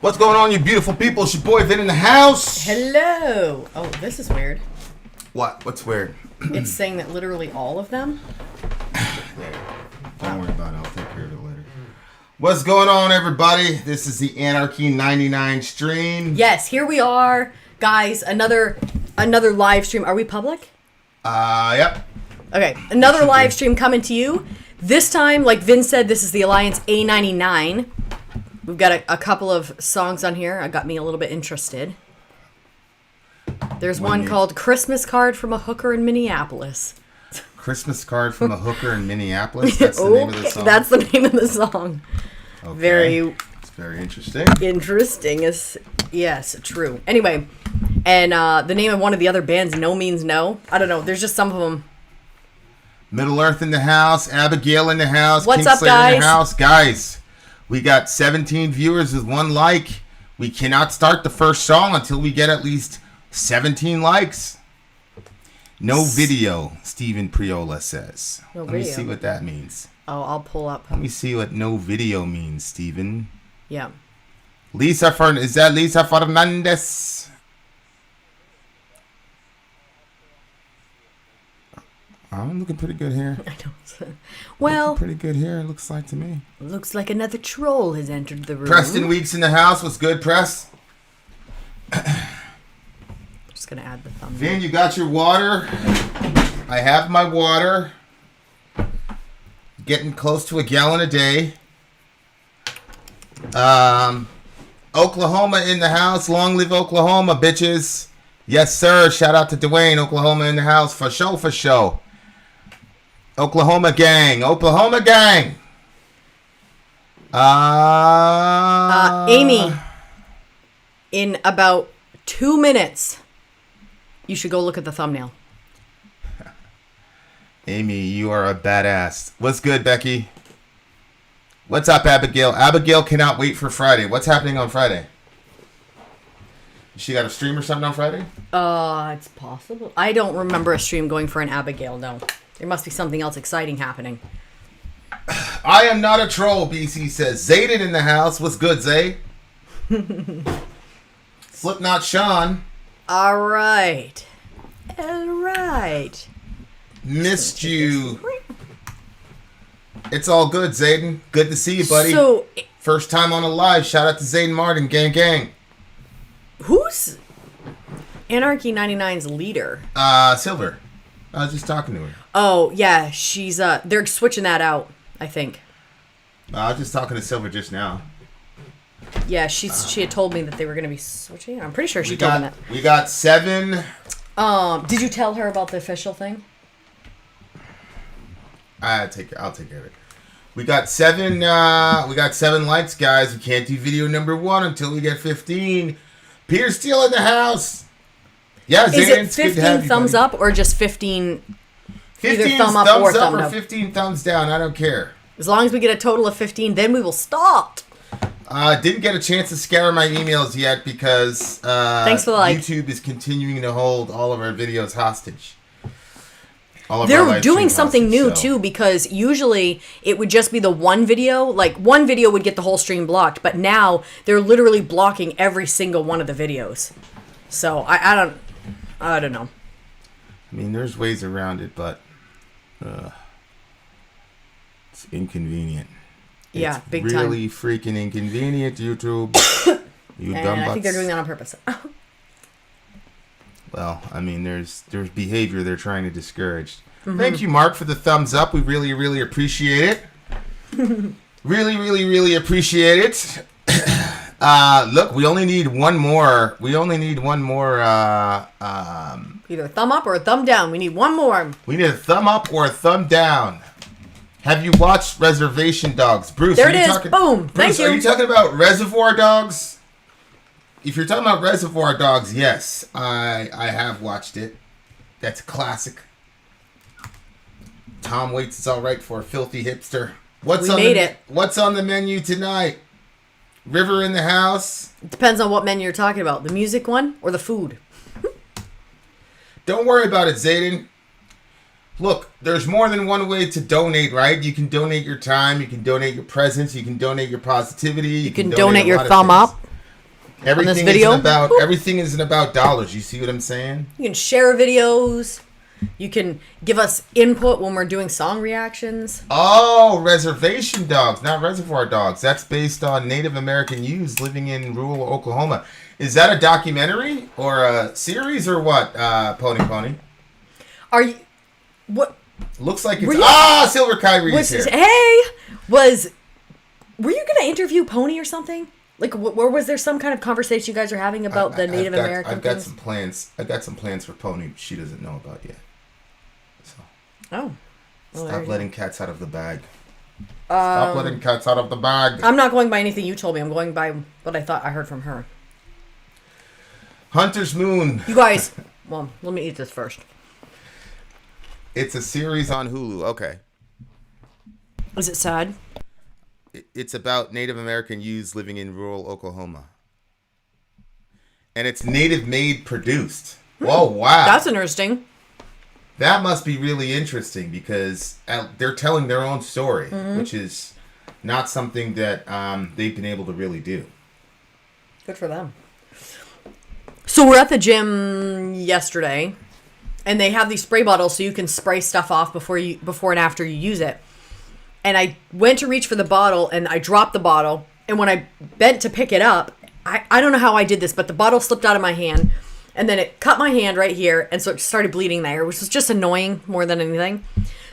What's going on, you beautiful people? It's your boy Vin in the house. Hello. Oh, this is weird. What? What's weird? It's saying that literally all of them. Don't worry about it. I'll take care of it later. What's going on, everybody? This is the Anarchy 99 stream. Yes, here we are, guys. Another live stream. Are we public? Yep. Okay, another live stream coming to you. This time, like Vin said, this is the Alliance A99. We've got a couple of songs on here. It got me a little bit interested. There's one called Christmas Card from a Hooker in Minneapolis. Christmas Card from a Hooker in Minneapolis? That's the name of the song? That's the name of the song. Okay. It's very interesting. Interesting. Yes, true. Anyway, and the name of one of the other bands, No Means No. I don't know. There's just some of them. Middle Earth in the house. Abigail in the house. What's Kingslayer up, guys? in the house. Guys, we got 17 viewers with 1 like. We cannot start the first song until we get at least 17 likes. No video, Steven Priola says. No Let video. me see what that means. Oh, I'll pull up. Let me see what no video means, Steven. Yeah. Is that Lisa Fernandez? I'm looking pretty good here. I don't. Well, Looking pretty good here, it looks like to me. looks like another troll has entered the room. Preston Weeks in the house. What's good, Press? Just gonna add the thumbnail. Vin, you got your water? I have my water. Getting close to a gallon a day. Oklahoma in the house. Long live Oklahoma, bitches. Yes, sir. Shout out to Dwayne. Oklahoma in the house. For show, for show. Oklahoma gang. Oklahoma gang. Amy, in about 2 minutes, you should go look at the thumbnail. Amy, you are a badass. What's good, Becky? What's up, Abigail? Abigail cannot wait for Friday. What's happening on Friday? She got a stream or something on Friday? It's possible. I don't remember a stream going for an Abigail, no. There must be something else exciting happening. I am not a troll, BC says. Zayden in the house. What's good, Zay? Slipknot Sean. All right. Missed you. It's all good, Zayden. Good to see you, buddy. So, First time on a live. Shout out to Zayden Martin. Gang, gang. who's Anarchy 99's leader? Silver. I was just talking to her. Oh, yeah, she's, they're switching that out, I think. I was just talking to Silver just now. Yeah, she had told me that they were going to be switching. I'm pretty sure she told me that. We got 7. Did you tell her about the official thing? I'll take care of it. We got 7. We got 7 likes, guys. We can't do video number 1 until we get 15. Peter Steele in the house. Yeah, Zayden, Is it it's good to 15 have you, thumbs buddy. up or just 15? 15 either thumb up thumbs or up thumb or down? 15 thumbs down. I don't care. As long as we get a total of 15, then we will stop. Didn't get a chance to scour my emails yet because Thanks for the like. YouTube is continuing to hold all of our videos hostage. They're doing something new too, because usually it would just be the one video. Like one video would get the whole stream blocked, but now they're literally blocking every single one of the videos. So I don't know. I mean, there's ways around it, but it's inconvenient. Yeah, it's big time. really freaking inconvenient, YouTube. You And dumb I think they're butts. doing that on purpose. Well, I mean, there's behavior they're trying to discourage. Mm-hmm. Thank you, Mark, for the thumbs up. We really, really appreciate it. Really, really, really appreciate it. Look, we only need one more. Either a thumb up or a thumb down. We need one more. We need a thumb up or a thumb down. Have you watched Reservation Dogs? Bruce, There it is. Boom. Bruce, Thank you. Are you talking about Reservoir Dogs? If you're talking about Reservoir Dogs, yes, I have watched it. That's a classic. Tom Waits is all right for a filthy hipster. What's on the menu tonight? River in the house. It depends on what menu you're talking about. The music one or the food? Don't worry about it, Zayden. Look, there's more than one way to donate, right? You can donate your time, you can donate your presence, you can donate your positivity. You can donate your thumb up. Everything video. Everything isn't about dollars. You see what I'm saying? You can share videos. You can give us input when we're doing song reactions. Oh, Reservation Dogs, not Reservoir Dogs. That's based on Native American youths living in rural Oklahoma. Is that a documentary or a series or what, Pony? Are you... What? Looks like it's... Silver Kyrie is here. Hey! Were you going to interview Pony or something? Like, or was there some kind of conversation you guys are having about the Native American I've got some plans. I've got some plans for Pony she doesn't know about yet. So. Oh. Stop letting cats out of the bag. Stop letting cats out of the bag. I'm not going by anything you told me. I'm going by what I thought I heard from her. Hunter's Moon. You guys... Well, let me eat this first. It's a series on Hulu. Okay. Is it sad? It's about Native American youths living in rural Oklahoma. And it's Native Made produced. Whoa, wow. That's interesting. That must be really interesting because they're telling their own story, which is not something that they've been able to really do. Good for them. So we're at the gym yesterday, and they have these spray bottles so you can spray stuff off before and after you use it. And I went to reach for the bottle, and I dropped the bottle. And when I bent to pick it up, I don't know how I did this, but the bottle slipped out of my hand. And then it cut my hand right here, and so it started bleeding there, which was just annoying more than anything.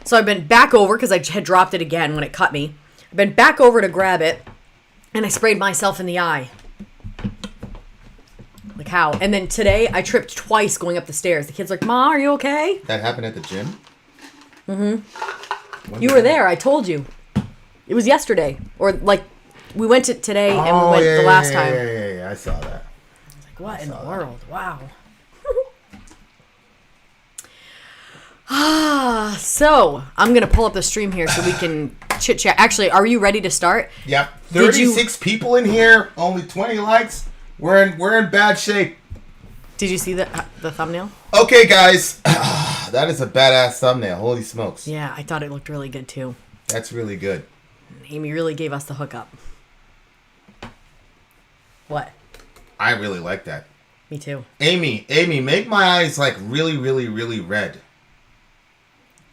So I bent back over, because I had dropped it again when it cut me. I bent back over to grab it, and I sprayed myself in the eye. Like how? And then today, I tripped twice going up the stairs. The kid's like, Ma, are you okay? That happened at the gym? Mm-hmm. You were there. I told you. It was yesterday. Or, like, we went to today, and we went the last time. Yeah. I saw that. I was like, what in the world? Wow. So, I'm going to pull up the stream here so we can chit-chat. Actually, are you ready to start? Yep. 36 people in here. Only 20 likes. We're in bad shape. Did you see the thumbnail? Okay, guys. That is a badass thumbnail. Holy smokes. Yeah, I thought it looked really good, too. That's really good. Amy really gave us the hookup. What? I really like that. Me too. Amy, make my eyes like really, really, really red.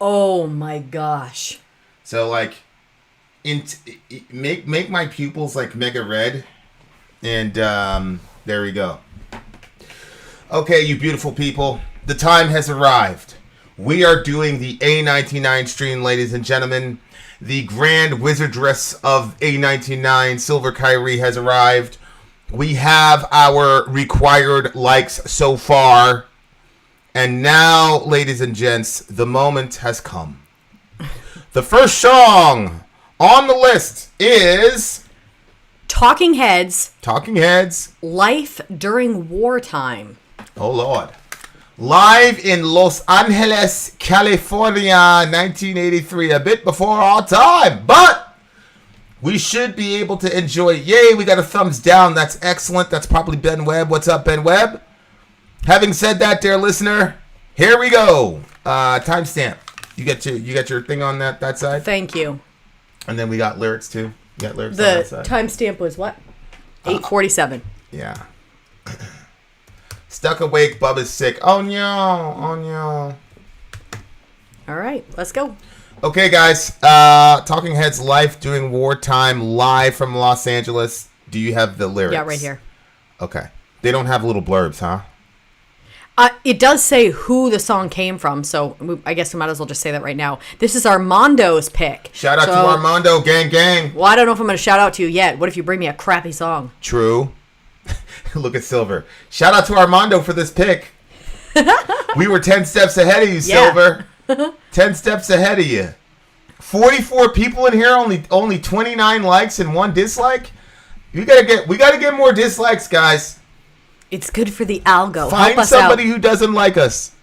Oh my gosh. So like, make my pupils like mega red, and there we go. Okay, you beautiful people, the time has arrived. We are doing the A99 stream, ladies and gentlemen. The Grand Wizardress of A99, Silver Kyrie, has arrived. We have our required likes so far. And now, ladies and gents, the moment has come. The first song on the list is... Talking Heads. Life During Wartime. Oh, Lord. Live in Los Angeles, California, 1983. A bit before our time, but we should be able to enjoy it. Yay, we got a thumbs down. That's excellent. That's probably Ben Webb. What's up, Ben Webb? Having said that, dear listener, here we go. Timestamp. You get your thing on that side? Thank you. And then we got lyrics, too. You got lyrics on the that side. timestamp was what? 8:47. Yeah. Stuck awake, Bubba's sick. Oh no. All right, let's go. Okay, guys. Talking Heads Life During Wartime, live from Los Angeles. Do you have the lyrics? Yeah, right here. Okay. They don't have little blurbs, huh? It does say who the song came from, so I guess we might as well just say that right now. This is Armando's pick. Shout out to Armando, gang. Well, I don't know if I'm going to shout out to you yet. What if you bring me a crappy song? True. Look at Silver. Shout out to Armando for this pick. We were 10 steps ahead of you, Silver. 10 steps ahead of you. 44 people in here, only 29 likes and 1 dislike. We gotta get more dislikes, guys. It's good for the algo. Find Help us somebody out. who doesn't like us.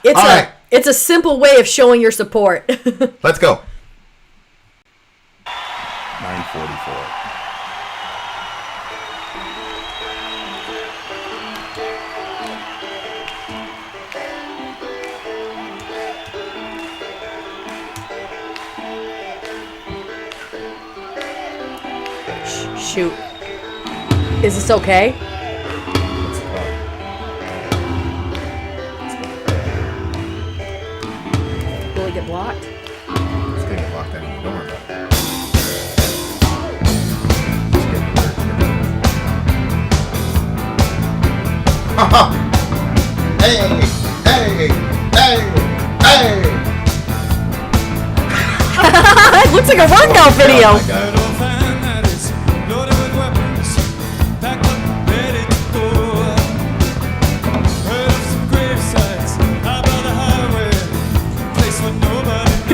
It's a simple way of showing your support. Let's go. 9:44. Shoot. Is this okay? anymore. Don't worry about it. Hey, hey, hey, hey. It looks like a workout video. Oh my God.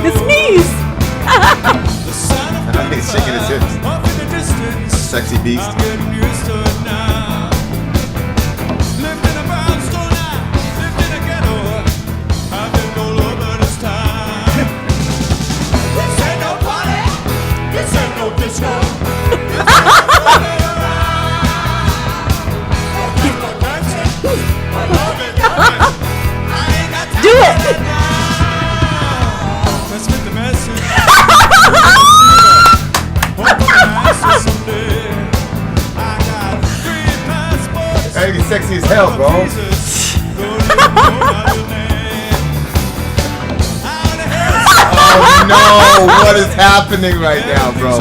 His knees. He's shaking his hips. Sexy beast. Do it. Hey, you're sexy as hell, bro. Oh no, what is happening right now, bro?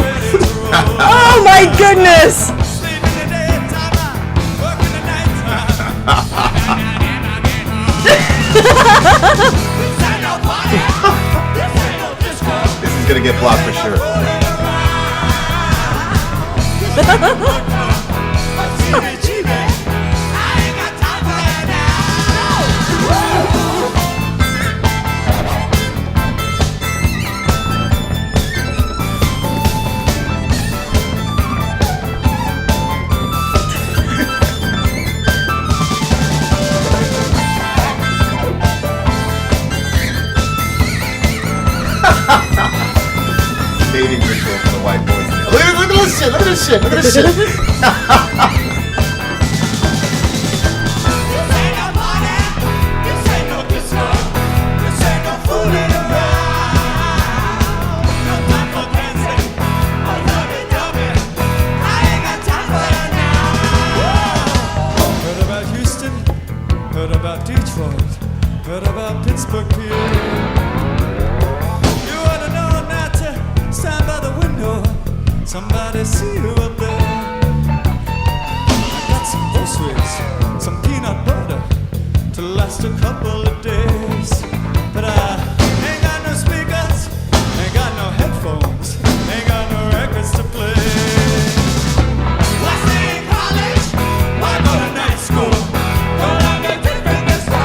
Oh my goodness. This is gonna get blocked for sure. Dating ritual for the white boys. Look at this shit! Look at this shit! Look at this shit! Heard about Houston, heard about Detroit, heard about Pittsburgh, PA. You ought to know not to stand by the window. Somebody see you up there. I got some groceries, some peanut butter to last a couple of days. But I ain't got no speakers, ain't got no headphones, ain't got no records to play. Why stay in college? Why go to night school? Well, I'm a different this time.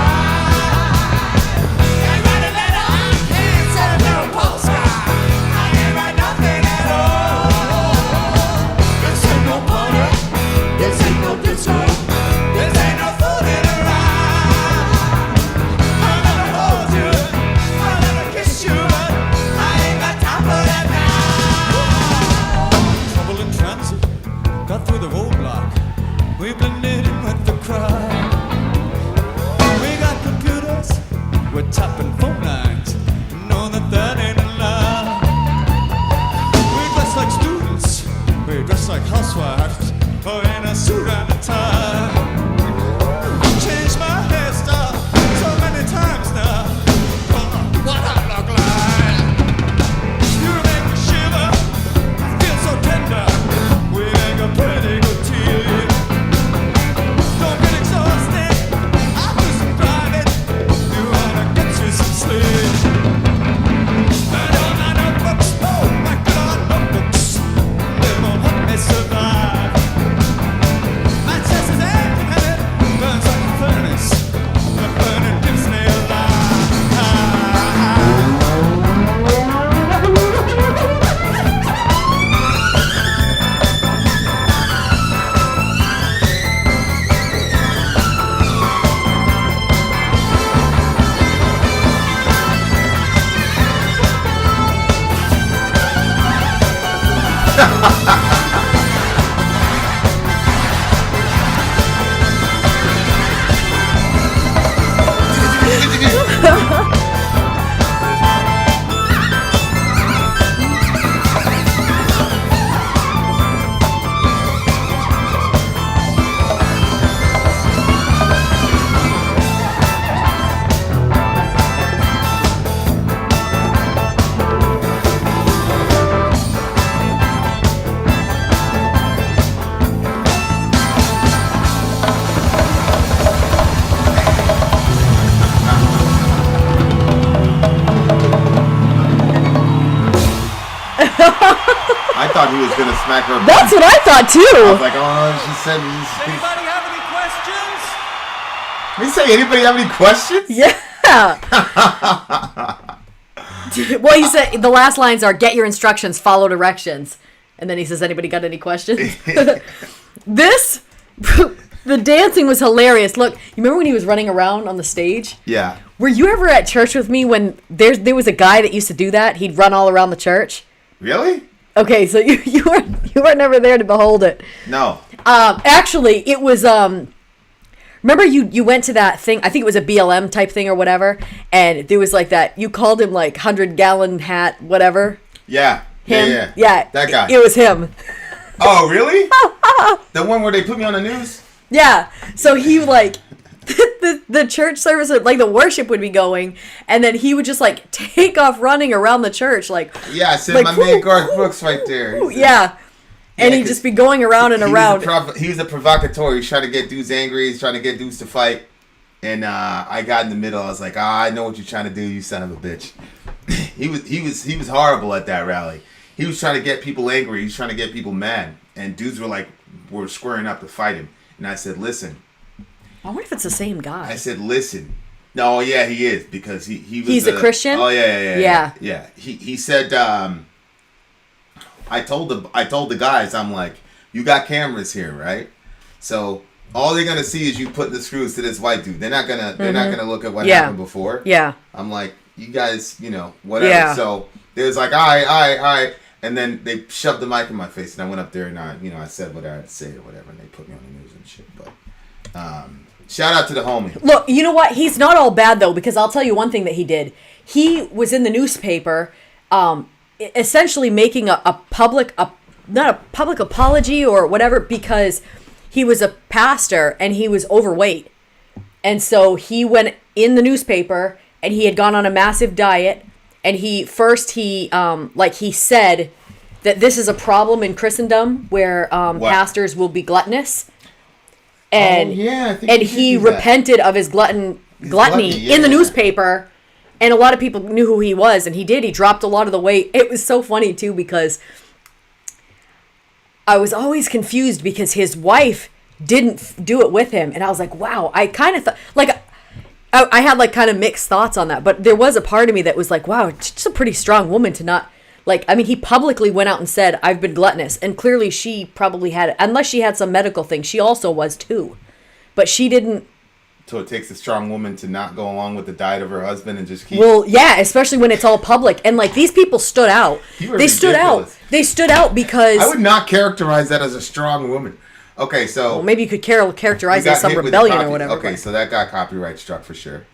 Can't write a letter, can't send a little postcard. I ain't write nothing at all. This ain't no party, this ain't no disco, this ain't no fooling around. I'll never hold you, I'll never kiss you, but I ain't got time for that now. Trouble in transit, got through the roadblock. We blended in with the crowd. We got computers, we're tapping phone lines. Know that that ain't allowed. We dress like students, we dress like housewives, or in a suit and a tie. Changed my hairstyle so many times now. What I look like. You make me shiver, I feel so tender. We make a pretty good team. Don't get exhausted, I'll do some driving. You wanna get you some sleep. And all my notebooks, oh my God, notebooks, they won't help me survive. My chest is aching and it burns like a furnace. The burning keeps me alive. thought he was gonna smack her. That's what I thought I was too. like, oh, she said. Anybody have any questions? Did he say anybody have any questions? Yeah. Well, he said the last lines are "Get your instructions, follow directions," and then he says, "Anybody got any questions?" This, the dancing was hilarious. Look, you remember when he was running around on the stage? Yeah. Were you ever at church with me when there was a guy that used to do that? He'd run all around the church. Really? Okay, so you were never there to behold it. No. Actually, it was remember you went to that thing, I think it was a BLM type thing or whatever, and there was like that, you called him like 100-gallon hat, whatever. Yeah. Him? Yeah. That guy. It was him. Oh, really? The one where they put me on the news? Yeah. So he like the church service, like the worship would be going, and then he would just like take off running around the church like. Yeah, I said like, my man Garth Brooks right there. Yeah. And he'd just be going around and around. He was a provocateur. He's trying to get dudes angry. He's trying to get dudes to fight. And I got in the middle. I was like, I know what you're trying to do, you son of a bitch. He was horrible at that rally. He was trying to get people angry. He was trying to get people mad. And dudes were squaring up to fight him. And I said, listen. I wonder if it's the same guy. I said, listen. No, yeah, he is, because he was. He's a Christian? Oh yeah. He said. I told the guys, I'm like, you got cameras here, right? So all they're gonna see is you putting the screws to this white dude. They're not gonna look at what happened before. Yeah. I'm like, you guys, whatever. Yeah. So they was like, all right. And then they shoved the mic in my face, and I went up there and I said what I had to say or whatever, and they put me on the news and shit. But shout out to the homie. Look, you know what? He's not all bad though, because I'll tell you one thing that he did. He was in the newspaper, essentially making not a public apology or whatever, because he was a pastor and he was overweight. And so he went in the newspaper and he had gone on a massive diet, and he said that this is a problem in Christendom where pastors will be gluttonous. And I think he repented of his gluttony in the newspaper. And a lot of people knew who he was, and he dropped a lot of the weight. It was so funny, too, because I was always confused because his wife didn't do it with him. And I was like, wow, I kind of thought, like, I had, like, kind of mixed thoughts on that. But there was a part of me that was like, wow, she's a pretty strong woman to not, like, I mean, he publicly went out and said, I've been gluttonous. And clearly she probably had, unless she had some medical thing, she also was, too. But she didn't. So it takes a strong woman to not go along with the diet of her husband and just keep. Well, yeah, especially when it's all public. And like these people stood out. They stood out. They stood out because I would not characterize that as a strong woman. Okay, so well, maybe you could characterize it as some rebellion or whatever. Okay, so that got copyright struck for sure.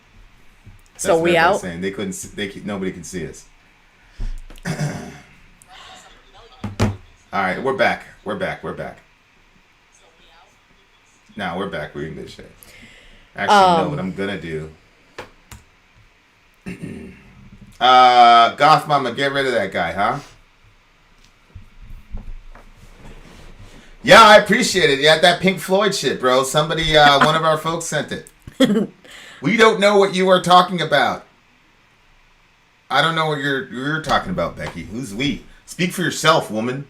That's so we out. Saying. They couldn't. Nobody can see us. All right, we're back. We're back. No, we're back. We're in good shape. Actually, no, what I'm gonna do. Goth Mama, get rid of that guy, huh? Yeah, I appreciate it. Yeah, that Pink Floyd shit, bro. Somebody, one of our folks sent it. We don't know what you are talking about. I don't know what you're talking about, Becky. Who's we? Speak for yourself, woman.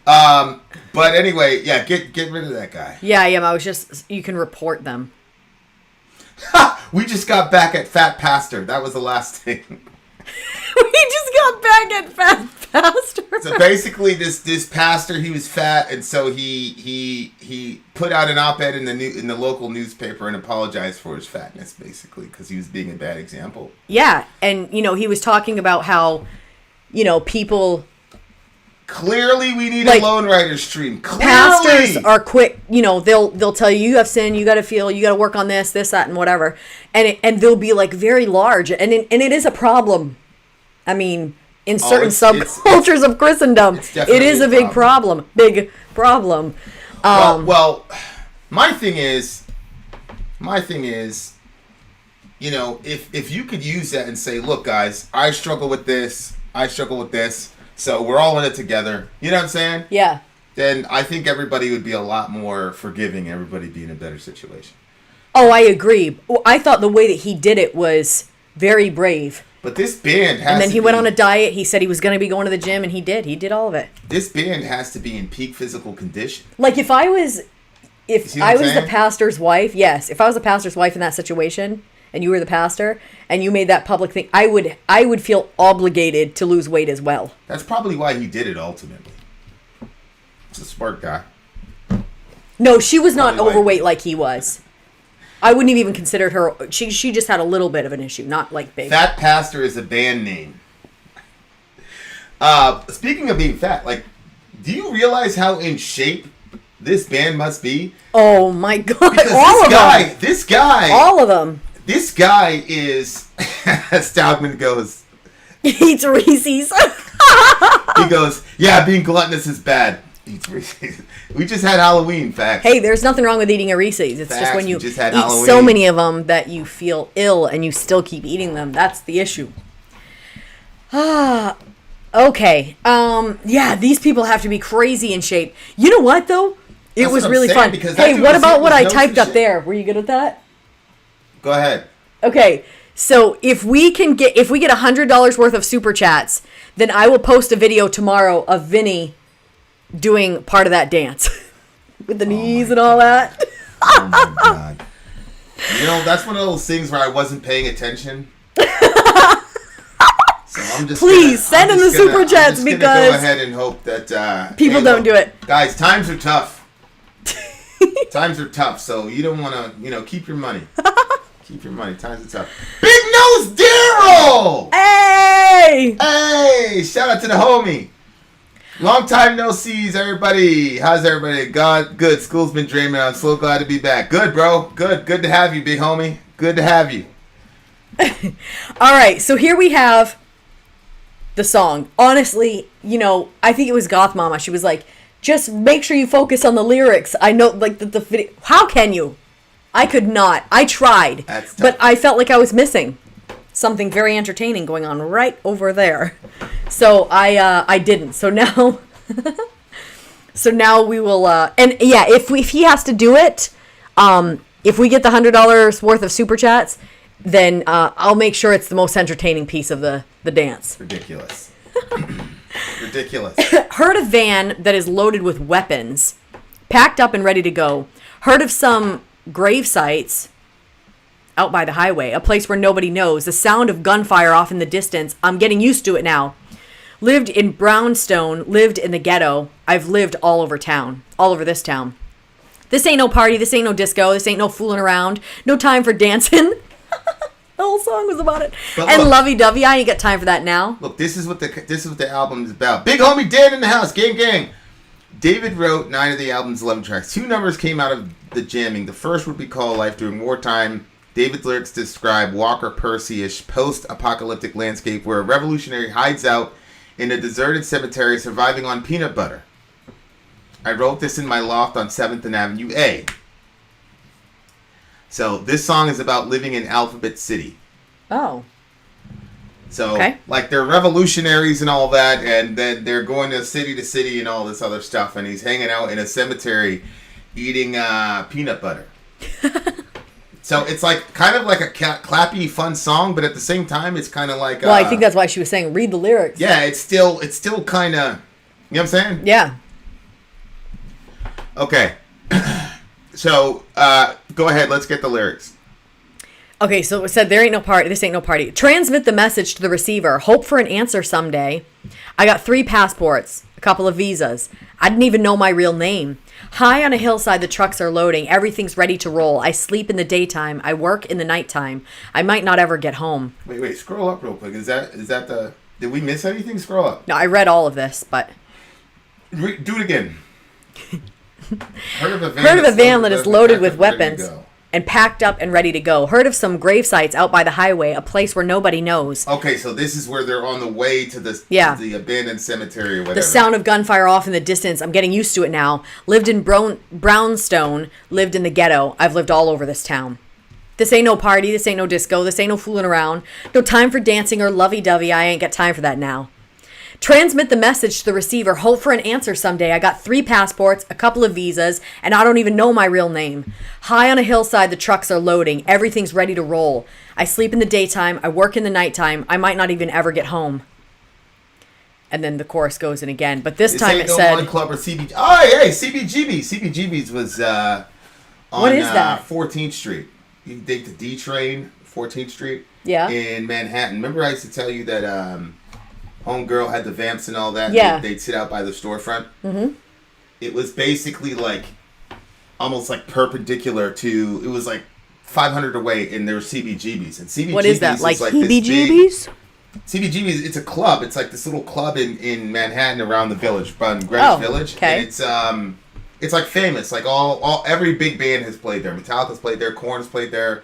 But anyway, yeah, get rid of that guy. Yeah, I was just, you can report them. We just got back at Fat Pastor. That was the last thing. We just got back at Fat Pastor. So basically, this pastor, he was fat, and so he put out an op-ed in the local newspaper and apologized for his fatness, basically, because he was being a bad example. Yeah, and he was talking about how people. Clearly, we need a lone rider stream. Clearly. Pastors are quick, they'll tell you have sin, you got to work on this, that, and whatever, and they'll be like very large, and it is a problem. I mean, in certain subcultures of Christendom, it is a big problem. Big problem. Well, my thing is, if you could use that and say, look, guys, I struggle with this. So we're all in it together. You know what I'm saying? Yeah. Then I think everybody would be a lot more forgiving. Everybody be in a better situation. Oh, I agree. I thought the way that he did it was very brave. But this band has And then to he went be- on a diet. He said he was going to be going to the gym, and he did. He did all of it. This band has to be in peak physical condition. Like, if I was the saying? pastor's wife, yes. If I was the pastor's wife in that situation, and you were the pastor, and you made that public thing, I would feel obligated to lose weight as well. That's probably why he did it ultimately. He's a smart guy. No, she was not Probably overweight like he was. I wouldn't have even considered her. She just had a little bit of an issue, not like big. Fat Pastor is a band name. Speaking of being fat, like, do you realize how in shape this band must be? Oh my god! Because All of them. This guy, All of them. this guy is. Stoutman goes. He eats Reese's. He goes, yeah, being gluttonous is bad. Eats Reese's. We just had Halloween, facts. Hey, there's nothing wrong with eating a Reese's. It's Facts, just when we you just had eat so Halloween. many of them that you feel ill and you still keep eating them. That's the issue. Okay. Yeah, these people have to be crazy in shape. You know what though? It That's was what I'm really saying, fun. because that Hey, dude what was about hitting what his I notes typed and up shit. there? Were you good at that? Go ahead. Okay. So if we get $100 worth of super chats, then I will post a video tomorrow of Vinny doing part of that dance with the knees and all that. Oh my god. You know, that's one of those things where I wasn't paying attention. So I'm just Please, send in the super chats I'm just gonna because go ahead and hope that people don't do it. Guys, times are tough. Times are tough, so you don't want to, keep your money. Keep your money. Times are tough. Big Nose Daryl! Hey! Hey! Shout out to the homie. Long time no sees, everybody. How's everybody? God, good. School's been dreaming. I'm so glad to be back. Good, bro. Good. Good to have you, big homie. Good to have you. All right, so here we have the song. Honestly, I think it was Goth Mama. She was like, just make sure you focus on the lyrics. I know, like, the video. How can you? I could not. I tried. That's tough. But I felt like I was missing something very entertaining going on right over there. So I didn't. So now we will and yeah, if he has to do it, if we get the $100 worth of super chats, then I'll make sure it's the most entertaining piece of the dance. Ridiculous. Ridiculous. Heard a van that is loaded with weapons, packed up and ready to go. Heard of some grave sites out by the highway, a place where nobody knows. The sound of gunfire off in the distance. I'm getting used to it now. Lived in Brownstone, lived in the ghetto. I've lived all over town, all over this town. This ain't no party, this ain't no disco, this ain't no fooling around. No time for dancing. The whole song was about it. But and look- lovey-dovey, I ain't got time for that now. Look, this is what the album is about. Big homie Dan in the house, gang. David wrote 9 of the album's 11 tracks. 2 numbers came out of the jamming. The first would be called Life During Wartime. David's lyrics describe Walker Percy-ish post-apocalyptic landscape where a revolutionary hides out in a deserted cemetery surviving on peanut butter. I wrote this in my loft on 7th and Avenue A. So this song is about living in Alphabet City. Oh. So, Okay. like, they're revolutionaries and all that, and then they're going to city and all this other stuff, and he's hanging out in a cemetery eating peanut butter. So it's like kind of like a clappy, fun song, but at the same time, it's kind of like... Well, I think that's why she was saying, read the lyrics. Yeah, it's still kind of... You know what I'm saying? Yeah. Okay. So, go ahead, let's get the lyrics. Okay, so it said, there ain't no party, this ain't no party. Transmit the message to the receiver. Hope for an answer someday. I got 3 passports, a couple of visas. I didn't even know my real name. High on a hillside, the trucks are loading. Everything's ready to roll. I sleep in the daytime. I work in the nighttime. I might not ever get home. Wait, scroll up real quick. Is that the... Did we miss anything? Scroll up. No, I read all of this, but... Do it again. Heard of a van that is loaded with ready to weapons go. and packed up and ready to go. Heard of some grave sites out by the highway, a place where nobody knows. Okay, so this is where they're on the way to the abandoned cemetery or whatever. The sound of gunfire off in the distance. I'm getting used to it now. Lived in Brownstone. Lived in the ghetto. I've lived all over this town. This ain't no party. This ain't no disco. This ain't no fooling around. No time for dancing or lovey-dovey. I ain't got time for that now. Transmit the message to the receiver. Hope for an answer someday. I got 3 passports, a couple of visas, and I don't even know my real name. High on a hillside, the trucks are loading. Everything's ready to roll. I sleep in the daytime. I work in the nighttime. I might not even ever get home. And then the chorus goes in again. But this time it said... One Club or CBG. Oh, hey, CBGB's. CBGB's was on what is that? 14th Street. You take the D train, 14th Street. Yeah. In Manhattan. Remember I used to tell you that Homegirl had the vamps and all that? Yeah. They'd sit out by the storefront. Mm-hmm. It was basically like, almost like perpendicular to, it was like 500 away, and there were CBGB's. And CBGB's what is that? Like heebie-jeebies? CBGB's, it's a club. It's like this little club in Manhattan around the village, around Greenwich Village. Okay. And it's like famous. Like every big band has played there. Metallica's played there. Korn's played there.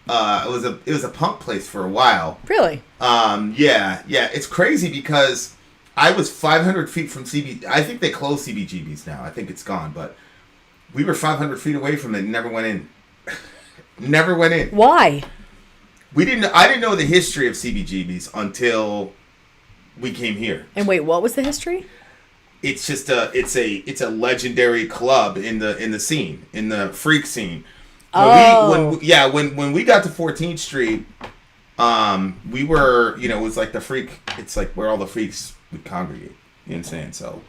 It was a punk place for a while. Really? Yeah. It's crazy because I was 500 feet from I think they closed CBGB's now. I think it's gone, but we were 500 feet away from it and never went in. Never went in. Why? I didn't know the history of CBGB's until we came here. And wait, what was the history? It's just it's a legendary club in the scene, in the freak scene. When we got to 14th Street, we were, it was like the freak. It's like where all the freaks would congregate. You know what I'm saying? So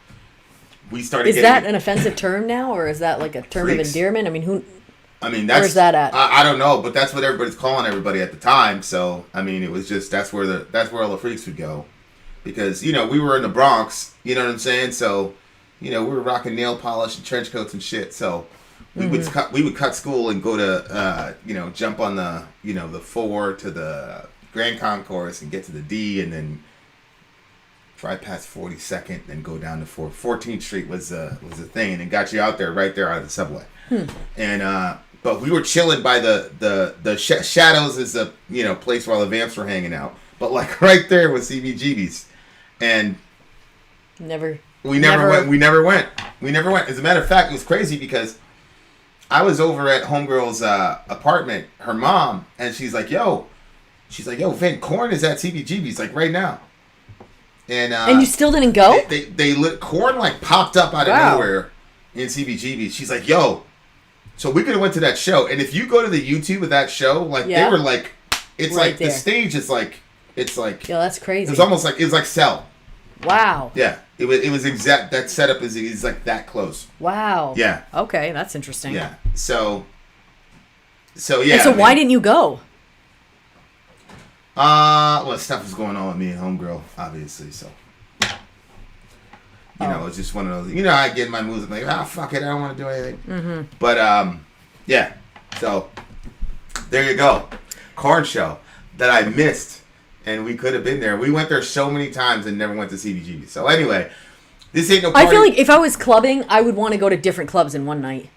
we started. Is that an offensive term now, or is that like a term of endearment? I mean, where's that at? I don't know, but that's what everybody's calling everybody at the time. So I mean, it was just that's where all the freaks would go, because we were in the Bronx. You know what I'm saying? So we were rocking nail polish and trench coats and shit. So we would cut school and go to jump on the the 4 to the Grand Concourse and get to the D, and then drive past 42nd and go down to 14th Street was a thing, and it got you out there right there out of the subway. And but we were chilling by the Shadows is a place where all the vamps were hanging out, but like right there was CBGB's, and we never went. As a matter of fact, it was crazy because I was over at Homegirl's apartment, her mom, and she's like, yo, Vin, Korn is at CBGB's like right now. And you still didn't go? They lit Korn like popped up out of nowhere in CBGB's. She's like, yo, so we could have went to that show, and if you go to the YouTube of that show, like they were like, it's right like there. The stage is like, it's like, yeah, that's crazy. It's almost like it was like Cell. Wow. Yeah, it was exact. That setup is like that close. Wow. Yeah. Okay, that's interesting. Yeah. So yeah. And so why didn't you go? Well, stuff was going on with me and Homegirl, obviously. So it's just one of those. I get in my moods. I'm like, fuck it, I don't want to do anything. Mm-hmm. But yeah. So there you go, Korn show that I missed, and we could have been there. We went there so many times and never went to CBGB. So anyway, this ain't no party. I feel like if I was clubbing, I would want to go to different clubs in one night.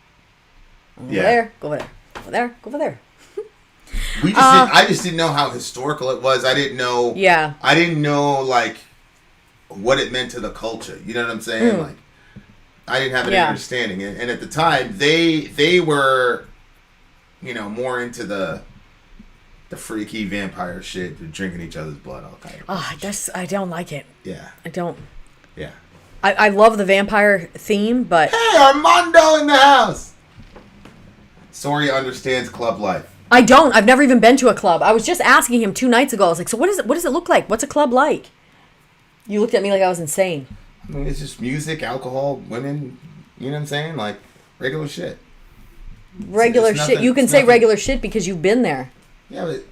Go there, go over there, go there, go over there. I just didn't know how historical it was. I didn't know. Yeah. I didn't know like what it meant to the culture. You know what I'm saying? Like, I didn't have any understanding. And at the time, they were, more into the freaky vampire shit, drinking each other's blood, all kind of. I don't like it. Yeah. I don't. Yeah. I love the vampire theme, but hey, Armando in the house. Sori understands club life. I don't. I've never even been to a club. I was just asking him 2 nights ago. I was like, so what does it look like? What's a club like? You looked at me like I was insane. I mean, it's just music, alcohol, women, you know what I'm saying? Like, regular shit. Regular shit. You can say regular shit because you've been there. Yeah, but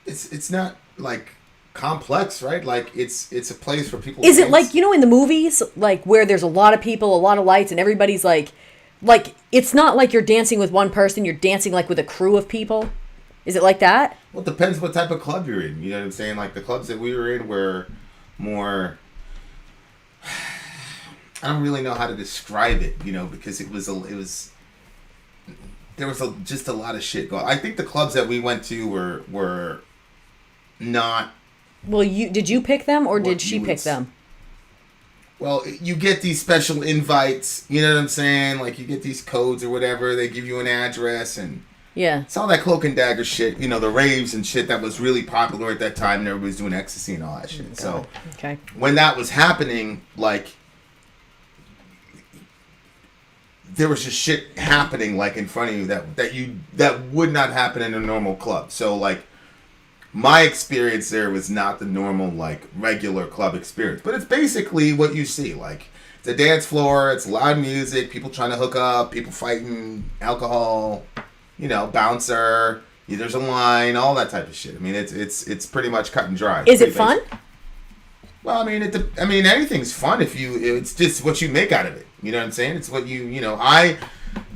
it's not, like, complex, right? Like, it's a place where people Is it like, in the movies, like, where there's a lot of people, a lot of lights, and everybody's like, it's not like you're dancing with one person, you're dancing like with a crew of people? Is it like that? Well, it depends what type of club you're in. You know what I'm saying? Like the clubs that we were in were more, I don't really know how to describe it, because there was just a lot of shit going on. I think the clubs that we went to were not. Well, did you pick them or did she pick them? Well, you get these special invites, you know what I'm saying? Like, you get these codes or whatever. They give you an address, and Yeah. It's all that cloak and dagger shit, you know, the raves and shit that was really popular at that time, and everybody was doing ecstasy and all that shit. So okay. When that was happening, like, there was just shit happening like in front of you that would not happen in a normal club. So like, my experience there was not the normal like regular club experience, but it's basically what you see. Like, it's a dance floor, it's loud music, people trying to hook up, people fighting, alcohol, you know, bouncer. There's a line, all that type of shit. I mean, it's pretty much cut and dry. Is it fun? Well, I mean, anything's fun if it's just what you make out of it. You know what I'm saying? It's what you know. I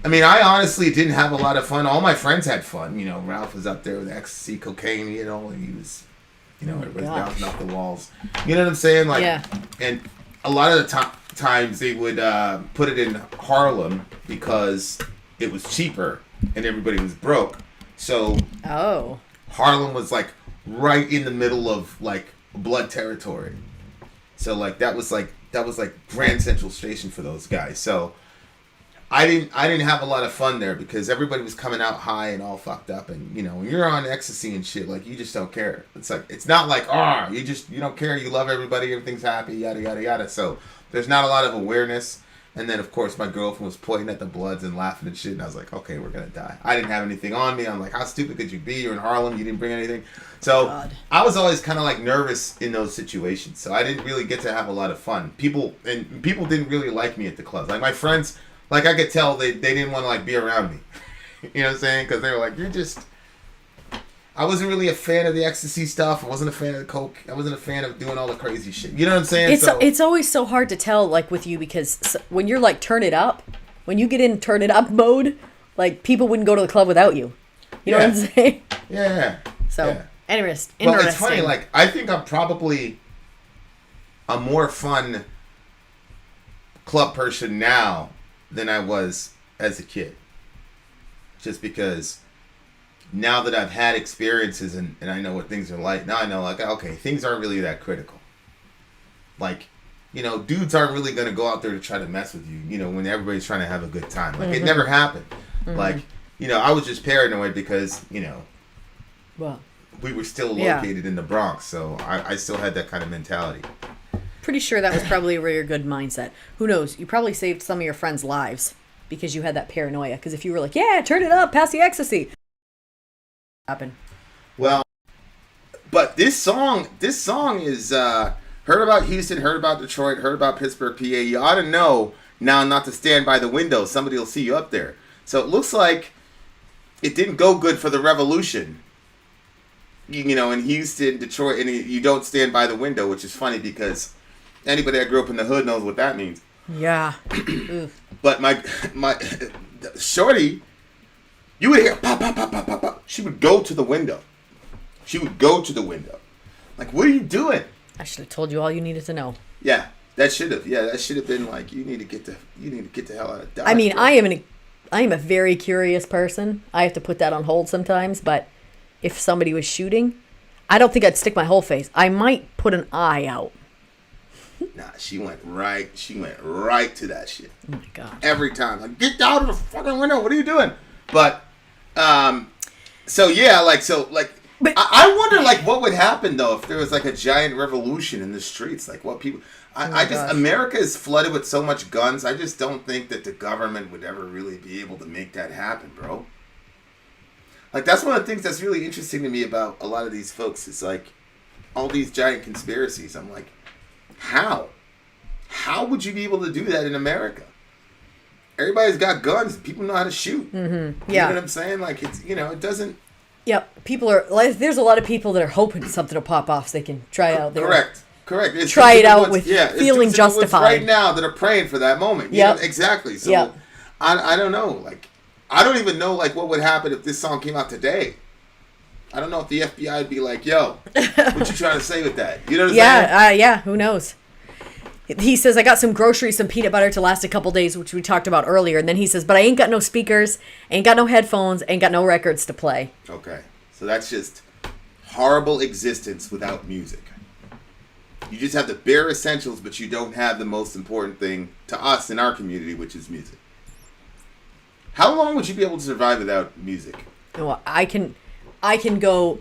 honestly didn't have a lot of fun. All my friends had fun. You know, Ralph was up there with ecstasy, cocaine, you know, and he was, you know, everybody's bouncing off the walls. You know what I'm saying? Like, yeah. And a lot of the times they would put it in Harlem because it was cheaper and everybody was broke. So Harlem was like right in the middle of like blood territory. So like that was like Grand Central Station for those guys. So I didn't have a lot of fun there because everybody was coming out high and all fucked up, and you know, when you're on ecstasy and shit, like, you just don't care. It's like, it's not like you don't care, you love everybody, everything's happy, yada yada yada. So there's not a lot of awareness. And then of course my girlfriend was pointing at the bloods and laughing and shit, and I was like, okay, we're gonna die. I didn't have anything on me. I'm like, how stupid could you be? You're in Harlem, you didn't bring anything. So God. I was always kind of like nervous in those situations, so I didn't really get to have a lot of fun. People didn't really like me at the clubs. Like my friends, like I could tell they didn't want to like be around me. You know what I'm saying? Because they were like, I wasn't really a fan of the ecstasy stuff. I wasn't a fan of the coke. I wasn't a fan of doing all the crazy shit. You know what I'm saying? It's always so hard to tell, like, with you, because when you're like turn it up, when you get in turn it up mode, like, people wouldn't go to the club without you. You know what I'm saying? Yeah. So, anyways, interesting. Well, it's funny. Like, I think I'm probably a more fun club person now than I was as a kid. Just because now that I've had experiences and I know what things are like, now I know, like, okay, things aren't really that critical. Like, you know, dudes aren't really going to go out there to try to mess with you, you know, when everybody's trying to have a good time. Like, it never happened. Like, you know, I was just paranoid because, you know, we were still located in the Bronx, so I still had that kind of mentality. Pretty sure that was probably a really good mindset. Who knows? You probably saved some of your friends' lives because you had that paranoia. Because if you were like, yeah, turn it up, pass the ecstasy. Happen. Well, but this song is heard about Houston, heard about Detroit, heard about Pittsburgh, PA. You ought to know now not to stand by the window. Somebody will see you up there. So it looks like it didn't go good for the revolution. You know, in Houston, Detroit, and you don't stand by the window, which is funny because anybody that grew up in the hood knows what that means. Yeah. But my shorty, you would hear pop, pop, pop, pop, pop, pop. She would go to the window. Like, what are you doing? I should have told you all you needed to know. Yeah, that should have been like, you need to get the hell out of Dodge. I mean, bro. I am a very curious person. I have to put that on hold sometimes, but if somebody was shooting, I don't think I'd stick my whole face. I might put an eye out. Nah, she went right to that shit. Oh my God. Every time. Like, get out of the fucking window. What are you doing? But, but I wonder, like, what would happen, though, if there was, like, a giant revolution in the streets. Like, what people... America is flooded with so much guns. I just don't think that the government would ever really be able to make that happen, bro. Like, that's one of the things that's really interesting to me about a lot of these folks. It's like, all these giant conspiracies. I'm like, how? How would you be able to do that in America? Everybody's got guns. People know how to shoot. Mm-hmm. Yeah. You know what I'm saying? Like, it's, you know, it doesn't... Yep. People are... Like, there's a lot of people that are hoping something will pop off so they can try out their... Correct. It's try it out with feeling justified. Right now that are praying for that moment. Yeah. Exactly. So, I don't know. Like, I don't even know, like, what would happen if this song came out today. I don't know if the FBI would be like, yo, what you trying to say with that? You know what I'm saying? Yeah, who knows? He says, I got some groceries, some peanut butter to last a couple days, which we talked about earlier. And then he says, but I ain't got no speakers, ain't got no headphones, ain't got no records to play. Okay. So that's just horrible existence without music. You just have the bare essentials, but you don't have the most important thing to us in our community, which is music. How long would you be able to survive without music? Well, I could go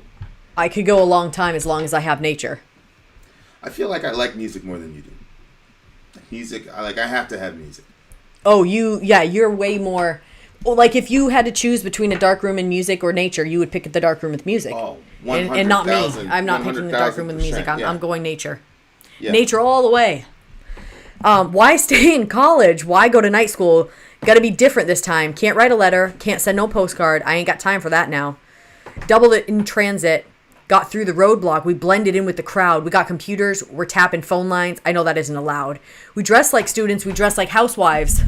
a long time as long as I have nature. I feel like I like music more than you do. Music, I have to have music. Oh, you're way more. Well, like if you had to choose between a dark room and music or nature, you would pick the dark room with music. Oh, and not me. I'm not picking the dark room with music. I'm going nature. Yeah. Nature all the way. Why stay in college? Why go to night school? Got to be different this time. Can't write a letter. Can't send no postcard. I ain't got time for that now. Doubled it in transit. Got through the roadblock. We blended in with the crowd. We got computers. We're tapping phone lines. I know that isn't allowed. We dress like students. We dress like housewives.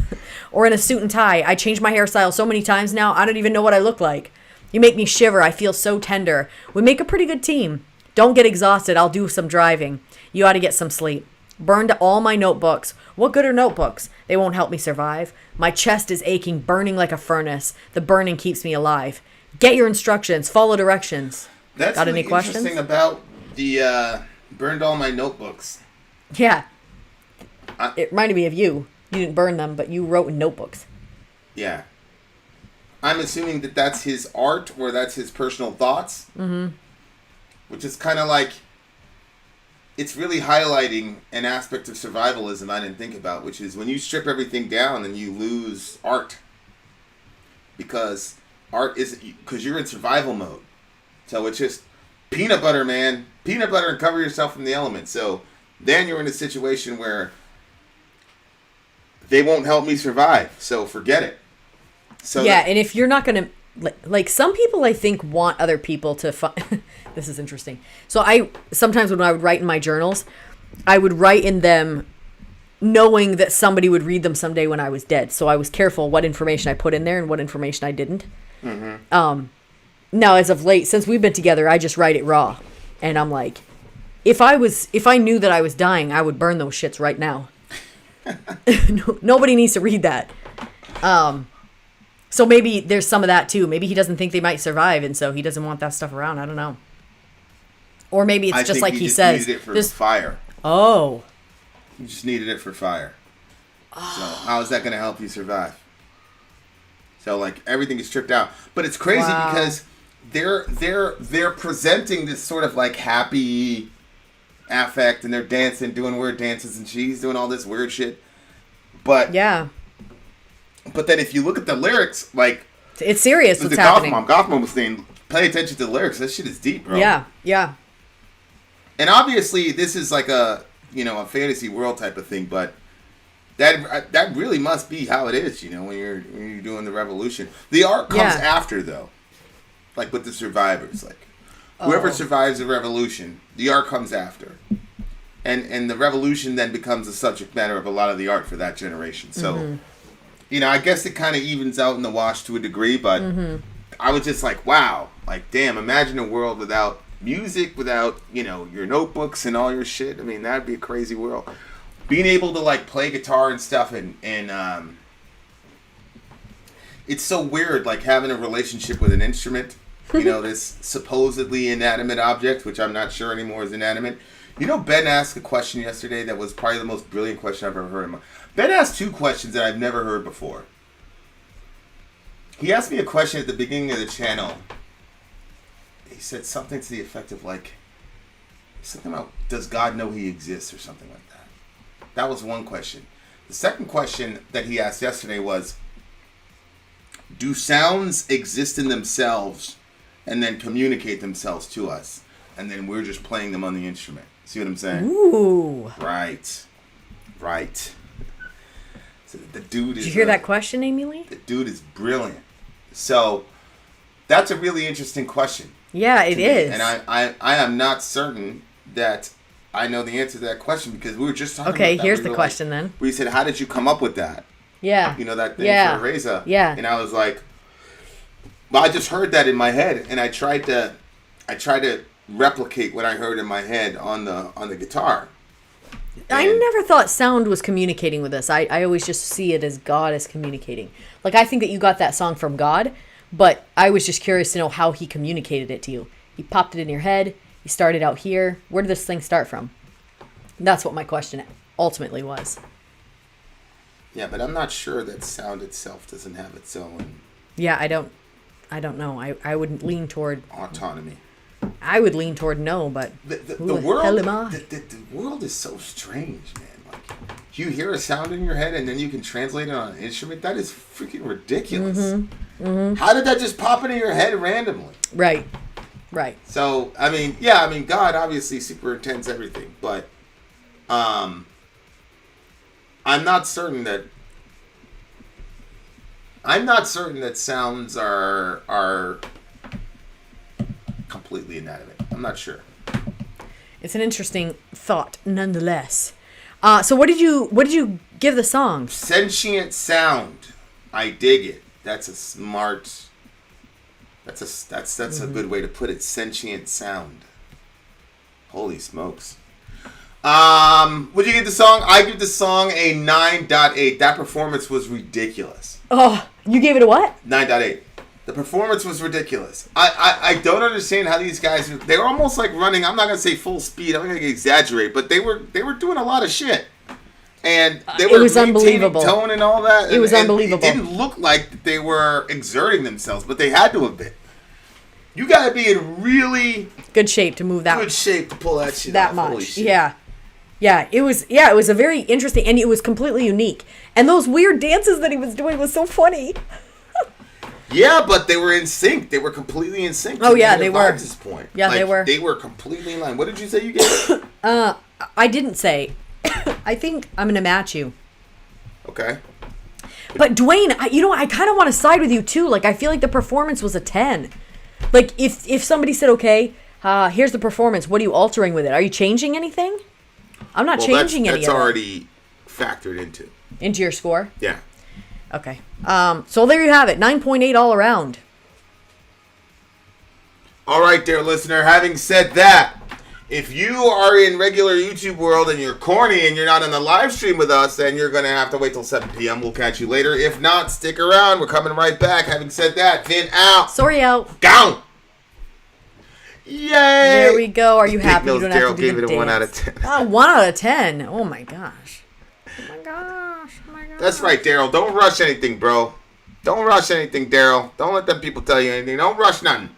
Or in a suit and tie. I changed my hairstyle so many times now, I don't even know what I look like. You make me shiver. I feel so tender. We make a pretty good team. Don't get exhausted. I'll do some driving. You ought to get some sleep. Burned all my notebooks. What good are notebooks? They won't help me survive. My chest is aching, burning like a furnace. The burning keeps me alive. Get your instructions. Follow directions. That's got really any questions? Interesting about the burned all my notebooks. Yeah. It reminded me of you. You didn't burn them, but you wrote in notebooks. Yeah. I'm assuming that that's his art or that's his personal thoughts. Mm-hmm. Which is kind of like, it's really highlighting an aspect of survivalism I didn't think about, which is when you strip everything down, then you lose art. Because art isn't, because you're in survival mode. So it's just peanut butter, man. Peanut butter and cover yourself from the elements. So then you're in a situation where they won't help me survive. So forget it. So yeah, and if you're not going to, like some people I think want other people to this is interesting. So I sometimes when I would write in my journals, I would write in them knowing that somebody would read them someday when I was dead. So I was careful what information I put in there and what information I didn't. Mm-hmm. Now, as of late, since we've been together, I just write it raw. And I'm like, if I knew that I was dying, I would burn those shits right now. Nobody needs to read that. So maybe there's some of that too. Maybe he doesn't think they might survive, and so he doesn't want that stuff around. I don't know. Or maybe it's just like he says. Needed it for fire. Oh. You just needed it for fire. So how is that going to help you survive? So like everything is stripped out, but it's crazy because they're presenting this sort of like happy affect, and they're dancing, doing weird dances, and she's doing all this weird shit. But yeah. But then if you look at the lyrics, like it's serious. What's happening? Gotham was saying, pay attention to the lyrics. That shit is deep, bro. Yeah, yeah. And obviously, this is like a fantasy world type of thing, but that really must be how it is, when you're doing the revolution. The art comes after, though, like with the survivors, like whoever survives the revolution, the art comes after, and the revolution then becomes the subject matter of a lot of the art for that generation. So, I guess it kind of evens out in the wash to a degree, but I was just like, wow, like damn, imagine a world without music, without your notebooks and all your shit. I mean, that'd be a crazy world. Being able to like play guitar and stuff, and it's so weird, like having a relationship with an instrument. This supposedly inanimate object, which I'm not sure anymore is inanimate. Ben asked a question yesterday that was probably the most brilliant question I've ever heard. Ben asked two questions that I've never heard before. He asked me a question at the beginning of the channel. He said something to the effect of like, something about, does God know he exists, or something like that. That was one question. The second question that he asked yesterday was, do sounds exist in themselves and then communicate themselves to us, and then we're just playing them on the instrument? See what I'm saying? Ooh. Right. So the dude is... Did you hear that question, Amy Lee? The dude is brilliant. So that's a really interesting question. Yeah, it is. And I am not certain that I know the answer to that question, because we were just talking about that. Okay, here's the question then. We said, how did you come up with that? Yeah. That thing for Reza. Yeah. And I was like, well, I just heard that in my head, and I tried to replicate what I heard in my head on the guitar. I never thought sound was communicating with us. I always just see it as God is communicating. Like, I think that you got that song from God, but I was just curious to know how he communicated it to you. He popped it in your head. He started out here. Where did this thing start from? That's what my question ultimately was. Yeah, but I'm not sure that sound itself doesn't have its own... Yeah, I don't I don't know. I would lean toward autonomy. I would lean toward no, but The world, the world is so strange, man. Like, you hear a sound in your head and then you can translate it on an instrument. That is freaking ridiculous. How did that just pop into your head randomly? Right. So, God obviously superintends everything, but I'm not certain that sounds are completely inanimate. I'm not sure. It's an interesting thought, nonetheless. So what did you give the song? Sentient sound. I dig it. That's a smart. That's a good way to put it. Sentient sound. Holy smokes. Would you give the song? I give the song a 9.8. That performance was ridiculous. Oh, you gave it a what? 9.8. The performance was ridiculous. I don't understand how these guys, they were almost like running, I'm not going to say full speed, I'm going to exaggerate, but they were doing a lot of shit. And they were maintaining tone and all that. It was unbelievable. It didn't look like they were exerting themselves, but they had to have been. You got to be in really good shape to move that. Good shape to pull that shit that off. much. Holy shit. Yeah. It was a very interesting, and it was completely unique. And those weird dances that he was doing was so funny. Yeah, but they were in sync. They were completely in sync. Oh yeah, they were. At this point. Yeah, they were. They were completely in line. What did you say you gave? I didn't say. I think I'm gonna match you. Okay. But Dwayne, I kind of want to side with you too. Like, I feel like the performance was a 10. Like, if somebody said, okay, here's the performance, what are you altering with it? Are you changing anything? I'm not changing anything. That's already factored into your score. Yeah. Okay. So there you have it. 9.8 all around. All right, dear listener. Having said that, if you are in regular YouTube world and you're corny and you're not on the live stream with us, then you're going to have to wait till 7 p.m. We'll catch you later. If not, stick around. We're coming right back. Having said that, Vin out. Sori out. Down. Yay. There we go. Are you happy? You don't have Daryl to do gave it a 1 out of 10. 1 out of 10. Oh, my gosh. Oh, my gosh. That's right, Daryl. Don't rush anything, bro. Don't rush anything, Daryl. Don't let them people tell you anything. Don't rush nothing.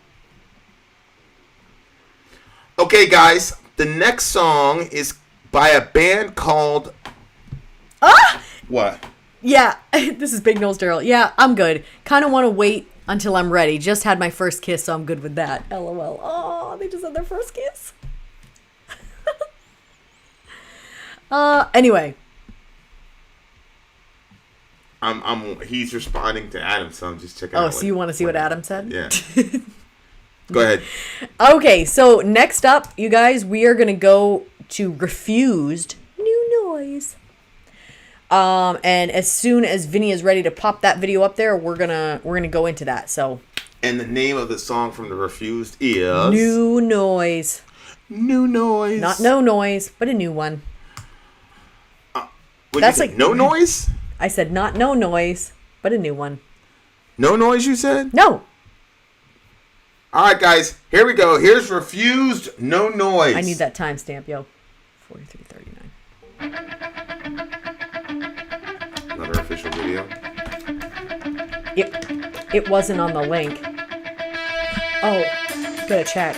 Okay, guys. The next song is by a band called... What? Yeah. This is Big Nose Daryl. Yeah, I'm good. Kind of want to wait until I'm ready. Just had my first kiss, so I'm good with that. LOL. Oh, they just had their first kiss. Anyway. He's responding to Adam, so I'm just checking out. Oh, so you want to see what Adam said? Yeah. Go ahead. Okay, so next up, you guys, we are going to go to Refused New Noise. And as soon as Vinny is ready to pop that video up there, we're gonna go into that. So. And the name of the song from the Refused is New Noise. New Noise. Not no noise, but a new one. That's like no noise. I said not no noise, but a new one. No noise, you said? No. All right, guys. Here we go. Here's Refused No Noise. I need that timestamp, yo. 43:39. Another official video. It wasn't on the link. Oh, gotta check.